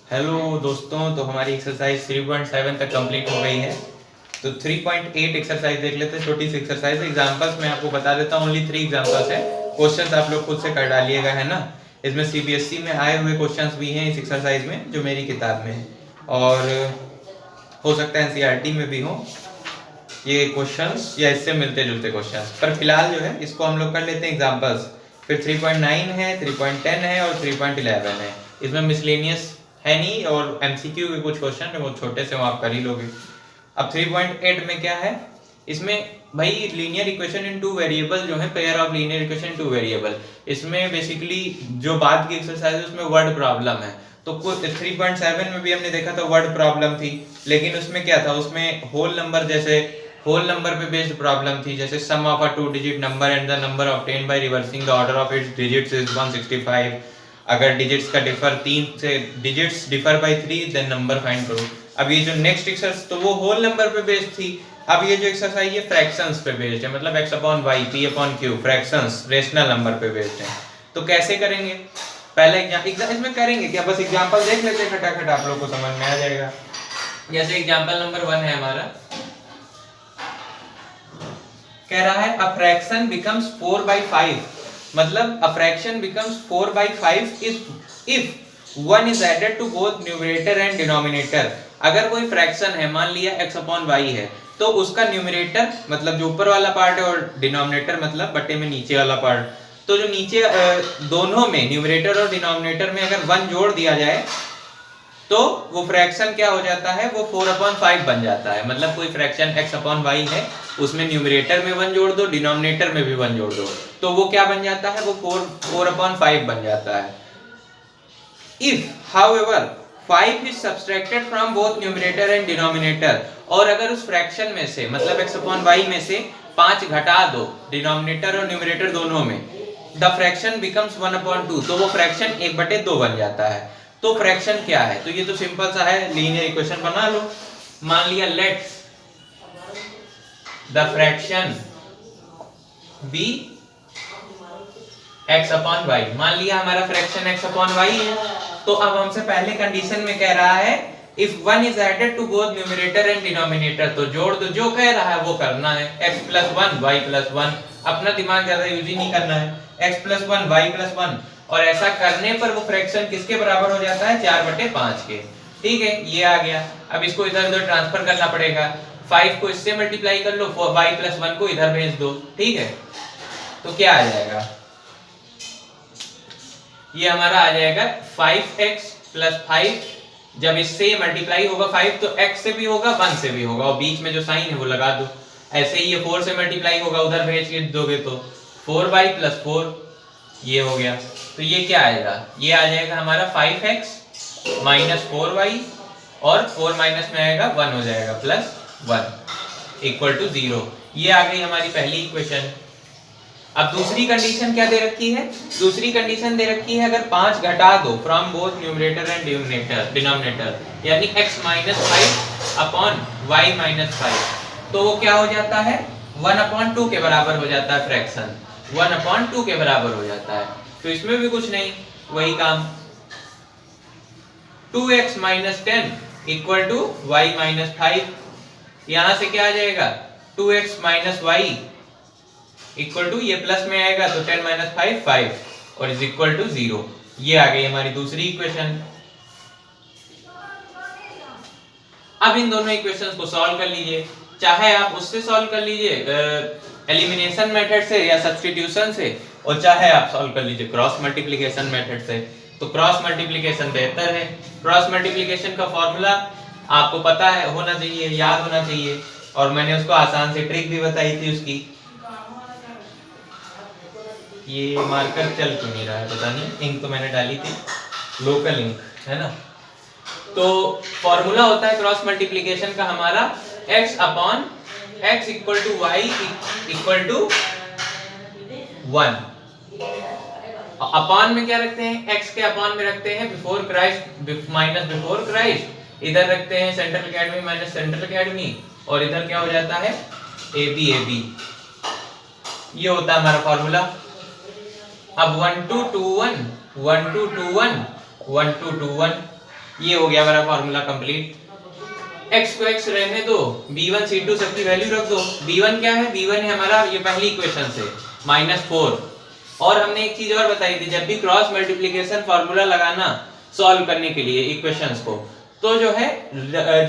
Hello दोस्तों, तो हमारी एक्सरसाइज 3.7 तक कंप्लीट हो गई है। तो 3.8 एक्सरसाइज देख लेते हैं, छोटी सी एक्सरसाइज। एग्जांपल्स मैं आपको बता देता हूँ, ओनली 3 एग्जांपल्स है। क्वेश्चंस आप लोग खुद से कर डालिएगा, है ना। इसमें सीबीएसई में आए हुए क्वेश्चंस भी हैं इस एक्सरसाइज में, जो मेरी किताब में है, और हो सकता है एनसीईआरटी में भी हो ये क्वेश्चंस, या इससे मिलते जुलते क्वेश्चंस। पर फिलहाल जो है इसको हम लोग कर लेते हैं एग्जाम्पल्स। फिर 3.9 है, 3.10 है और 3.11 है। इसमें मिसलेनियस है नहीं, और एमसीक्यू के कुछ क्वेश्चन है, वो छोटे से वो आप कर ही लोगे। अब 3.8 में क्या है, इसमें भाई linear equation in two variable जो है, pair of linear equation two variable. इसमें बेसिकली जो बाद की एक्सरसाइज है उसमें वर्ड प्रॉब्लम है। तो 3.7 में भी हमने देखा था वर्ड प्रॉब्लम थी, लेकिन उसमें क्या था, उसमें होल नंबर, जैसे होल नंबर पे बेस्ड प्रॉब्लम थी। जैसे sum of a 2 digit number and the number obtained by reversing the order of its digits is 165। अगर डिजिट्स का डिफर 3 से digits differ by 3 then number find करो। अब ये जो नेक्स्ट एक्सरसाइज, तो वो होल नंबर पे बेस्ड थी। अब ये जो एक्सरसाइज है फ्रैक्शंस पे बेस्ड है, मतलब x upon y p upon q, fractions rational number पे बेस्ड है। तो कैसे करेंगे, पहले एग्जाम इसमें करेंगे क्या, बस एग्जांपल देख लेते हैं, खटाखट आप लोग को समझ में आ जाएगा। जैसे एग्जांपल नंबर 1 है हमारा, कह रहा है अ फ्रैक्शन बिकम्स 4/5, मतलब a fraction becomes 4/5 if 1 is added to both numerator and denominator. अगर कोई फ्रैक्शन है, मान लिया x अपॉन y है, तो उसका न्यूमरेटर मतलब जो ऊपर वाला पार्ट है, और डिनोमिनेटर मतलब बटे में नीचे वाला पार्ट। तो जो नीचे दोनों में, न्यूमरेटर और डिनोमिनेटर में अगर 1 जोड़ दिया जाए तो वो फ्रैक्शन क्या हो जाता है, वो 4/5 बन जाता है। मतलब कोई फ्रैक्शन x अपॉन y है, उसमें न्यूमरेटर में 1 जोड़ दो, डिनोमिनेटर में भी 1 जोड़ दो, तो वो क्या बन जाता है, वो 4/5 बन जाता है। If however 5 is subtracted from both numerator and denominator, और अगर उस फ्रैक्शन में से, मतलब x अपॉन y में से 5 घटा दो डिनोमिनेटर और न्यूमरेटर दोनों में, द फ्रैक्शन बिकम्स 1/2, तो वो फ्रैक्शन 1/2 बन जाता है। तो फ्रैक्शन क्या है, तो ये तो सिंपल सा है, लीनियर इक्वेशन बना लो। मान लिया let the fraction be x upon y, मान लिया हमारा फ्रैक्शन x अपॉन y है। तो अब हमसे पहले कंडीशन में कह रहा है if 1 is added to both numerator and denominator, तो जोड़ दो, जो कह रहा है वो करना है। x plus 1 y plus 1, अपना दिमाग ज्यादा यूज ही नहीं करना है। x plus 1 y plus 1, और ऐसा करने पर वो फ्रैक्शन किसके बराबर हो जाता है, 4/5 के। ठीक है, ये आ गया। अब इसको इधर उधर ट्रांसफर करना पड़ेगा। 5 को इससे मल्टीप्लाई कर लो, y plus 1 को इधर भेज दो। ठीक है, तो क्या आ जाएगा, ये हमारा आ जाएगा 5x plus 5। जब इससे मल्टीप्लाई होगा 5, तो x से भी होगा 1 से भी होगा, और बीच में जो साइन है वो लगा दो। ऐसे ही ये 4 से मल्टीप्लाई होगा, उधर भेज के दोगे तो 4y plus 4, ये हो गया। तो ये क्या आएगा, ये आ जाएगा हमारा 5x minus 4y, और 4 माइनस में आएगा 1 हो जाएगा, प्लस 1 इक्वल टू 0। ये आ गई हमारी पहली इक्वेशन। अब दूसरी कंडीशन क्या दे रखी है, दूसरी कंडीशन दे रखी है अगर 5 घटा दो from both numerator and denominator, यानी x minus 5 upon y minus 5, तो वो क्या हो जाता है, 1/2 के बराबर हो जाता है। फ्रैक्शन 1/2 के बराबर हो जाता है। तो इसमें भी कुछ नहीं, वही काम, 2x minus 10 equal to y minus 5। यहां से क्या आ जाएगा, 2x minus y equal to, ये प्लस में आएगा तो 10 minus 5 5, और इज इक्वल टू 0। ये आ गई हमारी दूसरी इक्वेशन। अब इन दोनों इक्वेशंस को सॉल्व कर लीजिए, चाहे आप उससे सॉल्व कर लीजिए एलिमिनेशन मेथड से या सब्स्टिट्यूशन से, और चाहे आप सॉल्व कर लीजिए क्रॉस मल्टीप्लिकेशन मेथड से। तो क्रॉस मल्टीप्लिकेशन बेहतर है। क्रॉस मल्टीप्लिकेशन का फॉर्मूला आपको पता है, होना चाहिए, याद होना चाहिए, और मैंने उसको आसान से ट्रिक भी बताई थी उसकी। ये मार्कर चल क्यों नहीं रहा है, पता नहीं, इंक तो मैंने डाली थी, लोकल इंक है ना। तो फॉर्मूला होता है क्रॉस मल्टीप्लिकेशन का हमारा x upon x equal to y equal to 1। Upon में क्या रखते हैं, x के अपॉन में रखते हैं before Christ minus before Christ, इधर रखते हैं central academy minus central academy, और इधर क्या हो जाता है, AB AB। ये होता है हमारा फॉर्मूला। अब 1 2 2 1 1 2 2 1 1 2 2 1, ये हो गया हमारा फॉर्मूला कंप्लीट। x को x रहने दो, b1 c2 सबकी वैल्यू रख दो। b1 क्या है? b1 है हमारा, ये पहली इक्वेशन से -4। और हमने एक चीज और बताई थी, जब भी क्रॉस मल्टीप्लिकेशन फार्मूला लगाना सॉल्व करने के लिए इक्वेशंस को, तो जो है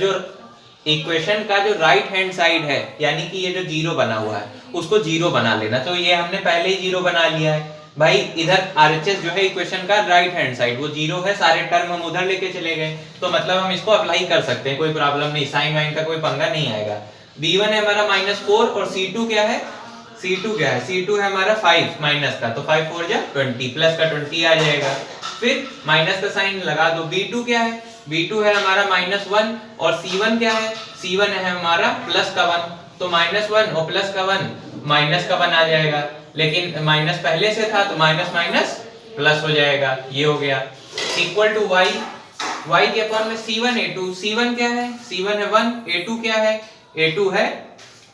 जो इक्वेशन का जो राइट हैंड साइड है, यानी कि ये जो जीरो बना हुआ है, उसको जीरो बना लेना। तो ये हमने पहले ही जीरो बना लिया है भाई। इधर RHS जो है इक्वेशन का राइट हैंड साइड वो जीरो है, सारे टर्म हम उधर लेके चले गए, तो मतलब हम इसको अप्लाई कर सकते हैं, कोई प्रॉब्लम नहीं, साइन वाइन का कोई पंगा नहीं आएगा। b1 है हमारा -4 और c2 क्या है? c2 क्या है? c2 है हमारा 5 माइनस का, तो 5 4 जा 20, प्लस का 20 आ जाएगा। फिर माइनस का साइन लगा दो। b2 क्या है? b2 है हमारा -1 और c1 क्या है? c1 है हमारा प्लस का 1, तो -1 और प्लस का 1 माइनस का 1 आ जाएगा, लेकिन माइनस पहले से था तो माइनस माइनस प्लस हो जाएगा। ये हो गया इक्वल टू y, y के अपॉन में c1 a2। c1 क्या है? c1 है 1, a2 क्या है? a2 है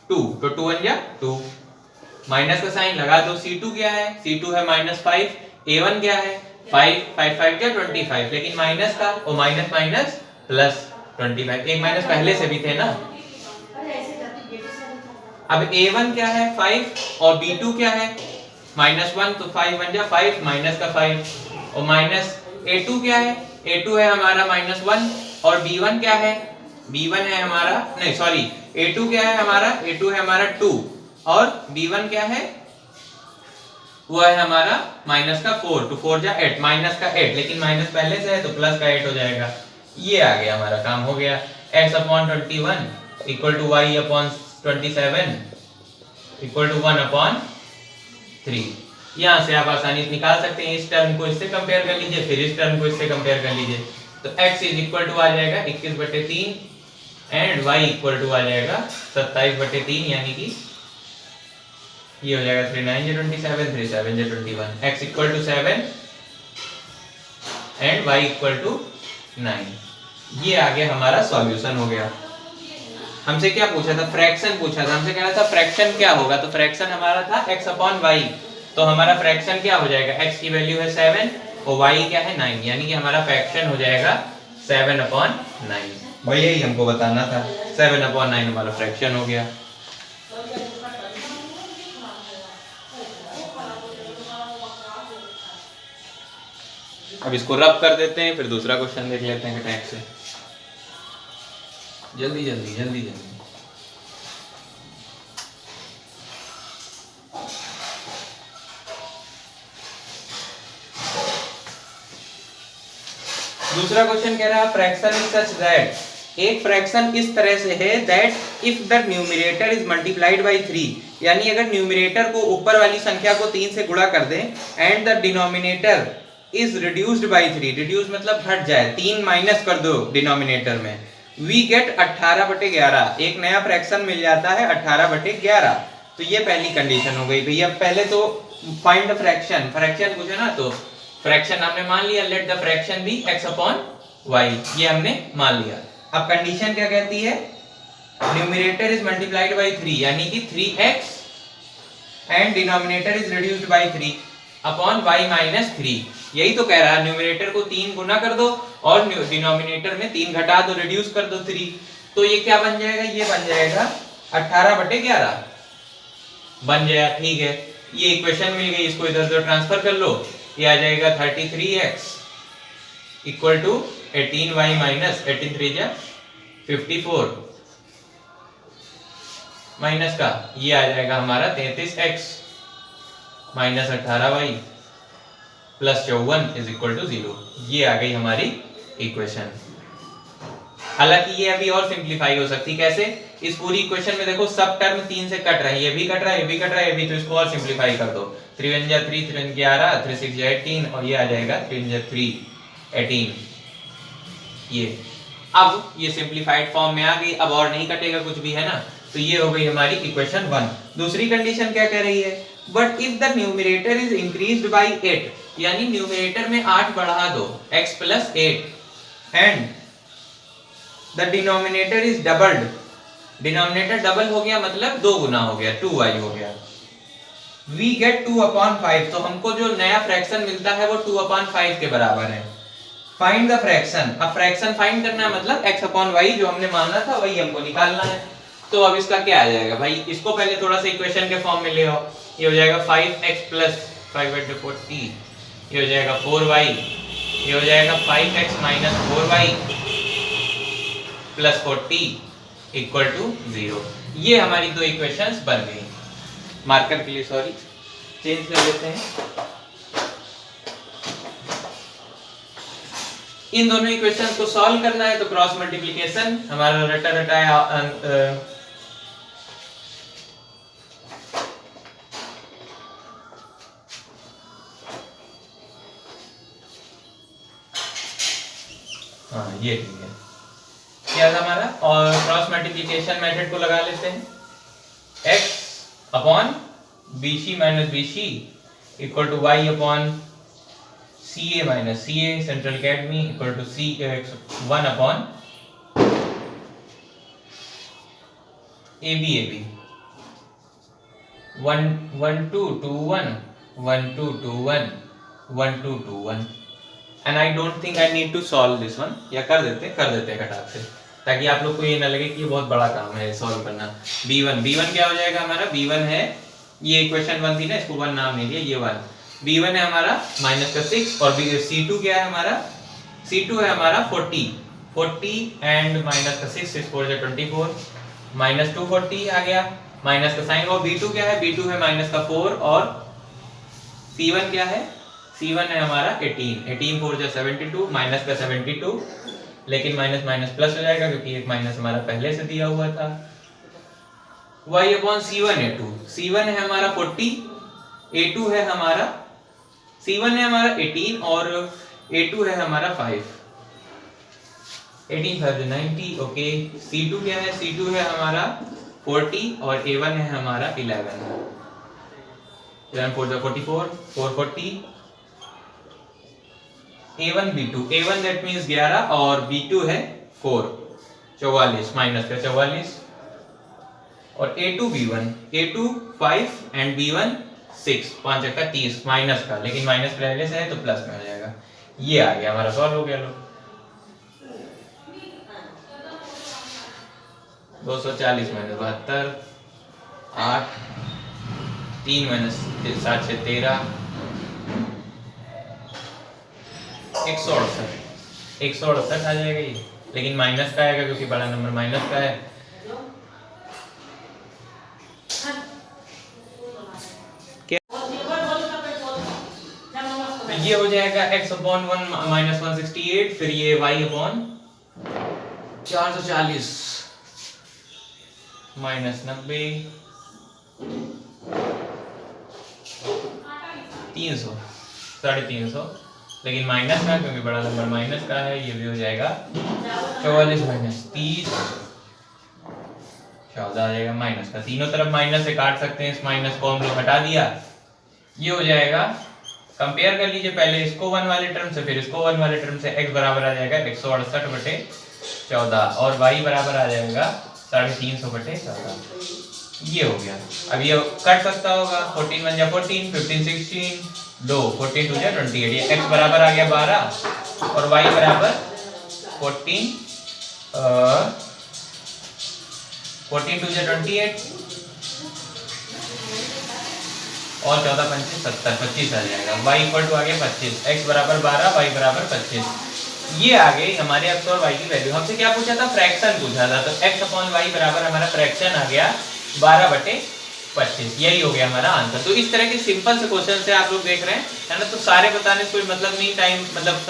2, तो 2 1 जा 2, माइनस का साइन लगा दो। c2 क्या है? c2 है -5, a1 क्या है? 5 5 5 क्या 25, लेकिन माइनस का और माइनस माइनस प्लस 25, एक माइनस पहले से भी थे ना। अब a1 क्या है? 5 और b2 क्या है? -1, तो 5 1 जा 5, माइनस का 5, और माइनस a2 क्या है? a2 है हमारा -1 और b1 क्या है? b1 है हमारा, नहीं सॉरी, a2 क्या है हमारा? a2 है हमारा 2 और b1 क्या है? वो है हमारा माइनस का 4, तो 4 जा 8, माइनस का 8, लेकिन माइनस पहले से है तो प्लस का 8 हो जाएगा। ये आ गया हमारा, काम हो गया। x upon 21 equal to y upon 27 equal to 1/3। यहाँ से आप आसानी से निकाल सकते हैं। इस टर्म को इससे कंपेयर कर लीजिए, फिर इस टर्म को इससे कंपेयर कर लीजिए, तो x इज इक्वल टू आ जाएगा 21/3 एंड y इक्वल टू आ जाएगा 27/3, यानी कि ये हो जाएगा 3 9 27 3 7 21, x equal to 7 and y equal to 9। ये आ गया हमारा सॉल्यूशन हो गया। हमसे क्या पूछा था? फ्रैक्शन पूछा था। हमसे कह रहा था फ्रैक्शन क्या होगा, तो फ्रैक्शन हमारा था x अपॉन y, तो हमारा फ्रैक्शन क्या हो जाएगा? x की वैल्यू है 7 और y क्या है 9, यानी कि हमारा फ्रैक्शन हो जाएगा 7/9। वही यही हमको बताना था, 7/9 हमारा फ्रैक्शन हो गया। अब इसको रब कर देते हैं, फिर दूसरा क्वेश्चन देख लेते हैं टैग से। जल्दी जल्दी जल्दी जल्दी। दूसरा क्वेश्चन कह रहा है फ्रैक्शन इज सच दैट, एक फ्रैक्शन इस तरह से है that if the numerator is multiplied by 3, यानी अगर न्यूमरेटर को ऊपर वाली संख्या को 3 से गुणा कर दें and the denominator is reduced by 3, reduce मतलब घट जाए, 3 माइनस कर दो डिनोमिनेटर में, वी गेट 18/11, एक नया फ्रैक्शन मिल जाता है 18/11। तो ये पहली कंडीशन हो गई भैया। पहले तो फाइंड द फ्रैक्शन, फ्रैक्शन पूछे ना, तो फ्रैक्शन हमने मान लिया, let the fraction be x upon y, ये हमने मान लिया। अब कंडीशन क्या कहती है? न्यूमरेटर इज मल्टीप्लाइड बाय 3, यानी कि 3x and denominator is reduced by 3 upon y minus 3। यही तो कह रहा है, न्यूमरेटर को 3 गुना कर दो और डिनोमिनेटर में 3 घटा दो, रिड्यूस कर दो 3, तो ये क्या बन जाएगा? ये बन जाएगा 18/11 बन जाएगा। ठीक है, ये इक्वेशन मिल गई, इसको इधर उधर ट्रांसफर कर लो, ये आ जाएगा 33x equal to 18y minus 18 3 जा 54 माइनस का ये आ जाएगा हमारा 33x minus 18y plus 54 is equal to 0। ये आ गई हमारी इक्वेशन। हालांकि ये अभी और सिंप्लीफाई हो सकती, कैसे? इस पूरी इक्वेशन में देखो सब टर्म 3 से कट रहा है, ये भी कट रहा है, ये भी कट रहा है, ये भी, तो इसको और सिंप्लीफाई कर दो। 3 1 जा 3 3 11 3 6 जा 18 और ये आ जाएगा 3 जा 3 18। ये अब ये सिंप्लीफाइड फॉर्म में आ गई, अब और नहीं कटेगा कुछ भी, है ना। तो ये हो गई हमारी इक्वेशन 1। दूसरी कंडीशन क्या कह रही है? But if the numerator is increased by 8, यानी न्यूमरेटर में 8 बढ़ा दो, x plus 8 and the denominator is doubled, denominator double हो गया मतलब 2 गुना हो गया, 2y हो गया, वी गेट 2/5, तो हमको जो नया फ्रैक्शन मिलता है वो 2/5 के बराबर है। Find the fraction. अब फ्रैक्शन फाइंड करना है, मतलब x अपॉन y जो हमने माना था वही हमको निकालना है। तो अब इसका क्या आ जाएगा भाई, इसको पहले थोड़ा सा इक्वेशन के फॉर्म में ले आओ। ये हो जाएगा 5x प्लस 5/40, ये हो जाएगा 4y, ये हो जाएगा 5x minus 4y plus 40 equal to 0। ये हमारी दो इक्वेशंस बन गई। मार्कर के लिए सॉरी चेंज कर देते हैं। इन दोनों इक्वेशंस को सॉल्व करना है तो क्रॉस मल्टीप्लिकेशन हमारा रटा रटाया हाँ ये ठीक है। क्या था हमारा, और क्रॉस मल्टीप्लिकेशन मेथड को लगा लेते हैं। x upon bc minus bc equal to y upon CA minus CA central academy equal to C1 upon AB 1 1 2 2 1 1 2 2 1 1 2 2 1 and I don't think I need to solve this one, या कर देते हैं खटाक से, ताकि आप लोग को ये ना लगे कि ये बहुत बड़ा काम है सॉल्व करना। b1 क्या हो जाएगा हमारा, b1 है, ये इक्वेशन 1 थी ना, इसको 1 नाम नहीं दिया, ये 1 b1 है हमारा माइनस का 6, और c2 क्या है हमारा, c2 है हमारा 40 एंड माइनस का 6 6 4 24 माइनस 240 आ गया, माइनस का साइन। और b2 क्या है, b2 है माइनस का 4, और c1 क्या है, c1 है हमारा 18 4 72 माइनस का 72, लेकिन माइनस माइनस प्लस हो जाएगा क्योंकि एक माइनस हमारा पहले से दिया हुआ था। y upon c1 a2, c1 है हमारा 40, a2 है हमारा, c1 है हमारा 18 और a2 है हमारा 5, 18 5 90, ओके। c2 क्या है, c2 है हमारा 40 और a1 है हमारा 11 4 44 440, a1 b2, a1 that means 11 और b2 है 4 44 माइनस का 44, और a2 b1, a2 5 and b1 6 5 का 30 माइनस का, लेकिन माइनस पहले से है तो प्लस में हो जाएगा। ये आ गया हमारा, सॉल्व हो गया। लो 240 माइनस 72 8 3 माइनस 7 से 13 168 आ जाएगा ये, लेकिन माइनस का आएगा क्योंकि बड़ा नंबर माइनस का है। ये हो जाएगा x अपॉन 1 माइनस 168, फिर ये y अपॉन 440 माइनस 90 300 350, लेकिन माइनस का क्योंकि बड़ा नंबर माइनस का है। ये भी हो जाएगा 44 माइनस 30 14 आ जाएगा माइनस का, तीनों तरफ माइनस से काट सकते हैं, इस माइनस को हम लोग हटा दिया। ये हो जाएगा, कंपेयर कर लीजिए पहले इसको 1 वाले टर्म से फिर इसको 1 वाले टर्म से, x बराबर आ जाएगा 168/14 और y बराबर आ जाएगा 350/14। ये हो गया। अब ये कट सकता होगा, 14 1 जा 14 15 16 2 14 2 जा 28, ये x बराबर आ गया 12 और y बराबर 14 2 जा 28 और 14 25 70 25 आ जाएगा। y इक्वल टू आ गया 25, x बराबर 12 y बराबर 25। ये आ गई हमारे x और y की वैल्यू। हमसे क्या पूछा था, फ्रैक्शन पूछा था, तो x अपॉन y बराबर हमारा फ्रैक्शन आ गया 12/25। यही हो गया हमारा आंसर। तो इस तरह के सिंपल से क्वेश्चन से आप लोग देख रहे हैं, है ना, तो सारे बताने से कोई मतलब नहीं, टाइम मतलब